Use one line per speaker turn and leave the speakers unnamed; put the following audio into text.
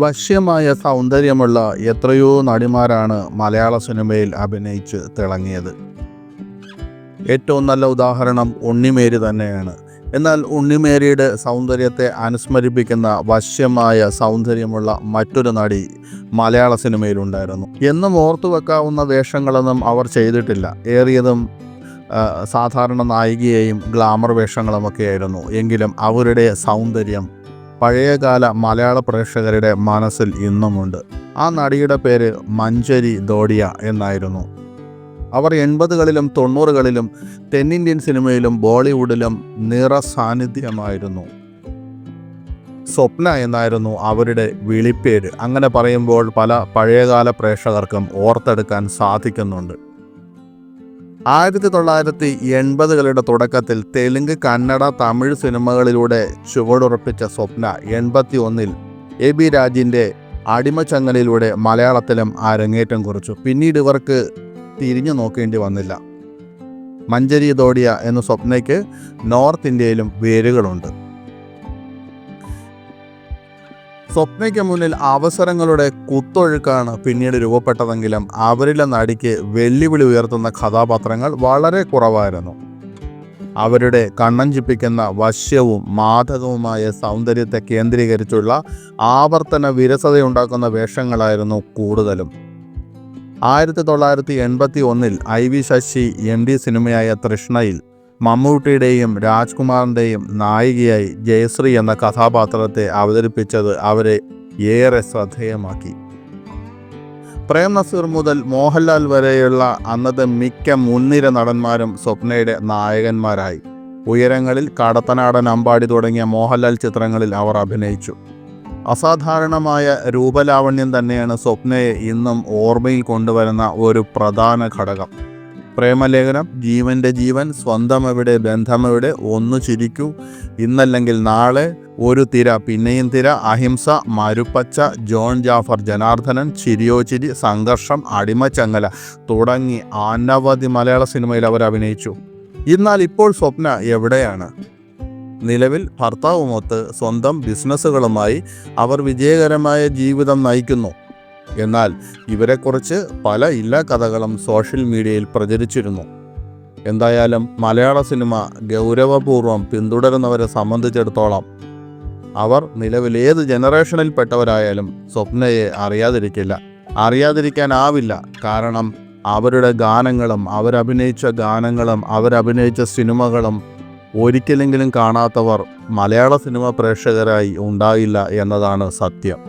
വശ്യമായ സൗന്ദര്യമുള്ള എത്രയോ നടിമാരാണ് മലയാള സിനിമയിൽ അഭിനയിച്ച് തിളങ്ങിയത്. ഏറ്റവും നല്ല ഉദാഹരണം ഉണ്ണിമേരി തന്നെയാണ്. എന്നാൽ ഉണ്ണിമേരിയുടെ സൗന്ദര്യത്തെ അനുസ്മരിപ്പിക്കുന്ന വശ്യമായ സൗന്ദര്യമുള്ള മറ്റൊരു നടി മലയാള സിനിമയിലുണ്ടായിരുന്നു. എന്നും ഓർത്തു വെക്കാവുന്ന വേഷങ്ങളൊന്നും അവർ ചെയ്തിട്ടില്ല. ഏറിയതും സാധാരണ നായികയെയും ഗ്ലാമർ വേഷങ്ങളുമൊക്കെയായിരുന്നു. എങ്കിലും അവരുടെ സൗന്ദര്യം പഴയകാല മലയാള പ്രേക്ഷകരുടെ മനസ്സിൽ ഇന്നുമുണ്ട്. ആ നടിയുടെ പേര് മഞ്ജരി ദോഡിയ എന്നായിരുന്നു. അവർ 80കളിലും 90കളിലും തെന്നിന്ത്യൻ സിനിമയിലും ബോളിവുഡിലും നിറ സാന്നിധ്യമായിരുന്നു. സ്വപ്ന എന്നായിരുന്നു അവരുടെ വിളിപ്പേര്. അങ്ങനെ പറയുമ്പോൾ പല പഴയകാല പ്രേക്ഷകർക്കും ഓർത്തെടുക്കാൻ സാധിക്കുന്നുണ്ട്. 1980കളുടെ തുടക്കത്തിൽ തെലുങ്ക്, കന്നഡ, തമിഴ് സിനിമകളിലൂടെ ചുവടുറപ്പിച്ച സ്വപ്ന 81-ൽ AB രാജിൻ്റെ അടിമച്ചങ്ങലയിലൂടെ മലയാളത്തിലും അരങ്ങേറ്റം കുറിച്ചു. പിന്നീട് ഇവർക്ക് തിരിഞ്ഞു നോക്കേണ്ടി വന്നില്ല. മഞ്ജരി ദോഡിയ എന്ന സ്വപ്നയ്ക്ക് നോർത്ത് ഇന്ത്യയിലും വേരുകളുണ്ട്. സ്വപ്നയ്ക്ക് മുന്നിൽ അവസരങ്ങളുടെ കുത്തൊഴുക്കാണ് പിന്നീട് രൂപപ്പെട്ടതെങ്കിലും അവരിലെ നടിക്ക് വെല്ലുവിളി ഉയർത്തുന്ന കഥാപാത്രങ്ങൾ വളരെ കുറവായിരുന്നു. അവരുടെ കണ്ണഞ്ചിപ്പിക്കുന്ന വശ്യവും മാദകവുമായ സൗന്ദര്യത്തെ കേന്ദ്രീകരിച്ചുള്ള ആവർത്തന വിരസതയുണ്ടാക്കുന്ന വേഷങ്ങളായിരുന്നു കൂടുതലും. 1981-ൽ IV ശശി MD സിനിമയായ തൃഷ്ണയിൽ മമ്മൂട്ടിയുടെയും രാജ്കുമാറിൻ്റെയും നായികയായി ജയശ്രീ എന്ന കഥാപാത്രത്തെ അവതരിപ്പിച്ചത് അവരെ ഏറെ ശ്രദ്ധേയമാക്കി. പ്രേം നസീർ മുതൽ മോഹൻലാൽ വരെയുള്ള അന്നത്തെ മിക്ക മുൻനിര നടന്മാരും സ്വപ്നയുടെ നായകന്മാരായി. ഉയരങ്ങളിൽ, കടത്തനാടൻ, അമ്പാടി തുടങ്ങിയ മോഹൻലാൽ ചിത്രങ്ങളിൽ അവർ അഭിനയിച്ചു. അസാധാരണമായ രൂപലാവണ്യം തന്നെയാണ് സ്വപ്നയെ ഇന്നും ഓർമ്മയിൽ കൊണ്ടുവരുന്ന ഒരു പ്രധാന ഘടകം. പ്രേമലേഖനം, ജീവൻ്റെ ജീവൻ, സ്വന്തം എവിടെ, ബന്ധമെവിടെ, ഒന്നു ചിരിക്കൂ, ഇന്നല്ലെങ്കിൽ നാളെ, ഒരു തിര പിന്നെയും തിര, അഹിംസ, മരുപ്പച്ച, ജോൺ ജാഫർ, ജനാർദ്ദനൻ, ചിരിയോ ചിരി, സംഘർഷം, അടിമച്ചങ്ങല തുടങ്ങി അനവധി മലയാള സിനിമയിൽ അവർ അഭിനയിച്ചു. എന്നാൽ ഇപ്പോൾ സ്വപ്ന എവിടെയാണ്? നിലവിൽ ഭർത്താവുമൊത്ത് സ്വന്തം ബിസിനസ്സുകളുമായി അവർ വിജയകരമായ ജീവിതം നയിക്കുന്നു. എന്നാൽ ഇവരെക്കുറിച്ച് പല ഇല്ലാ കഥകളും സോഷ്യൽ മീഡിയയിൽ പ്രചരിച്ചിരുന്നു. എന്തായാലും മലയാള സിനിമ ഗൗരവപൂർവ്വം പിന്തുടരുന്നവരെ സംബന്ധിച്ചിടത്തോളം അവർ നിലവിൽ ഏത് ജനറേഷനിൽപ്പെട്ടവരായാലും സ്വപ്നയെ അറിയാതിരിക്കാനാവില്ല. കാരണം അവരുടെ ഗാനങ്ങളും അവരഭിനയിച്ച സിനിമകളും ഒരിക്കലെങ്കിലും കാണാത്തവർ മലയാള സിനിമ പ്രേക്ഷകരായി ഉണ്ടായില്ല എന്നതാണ് സത്യം.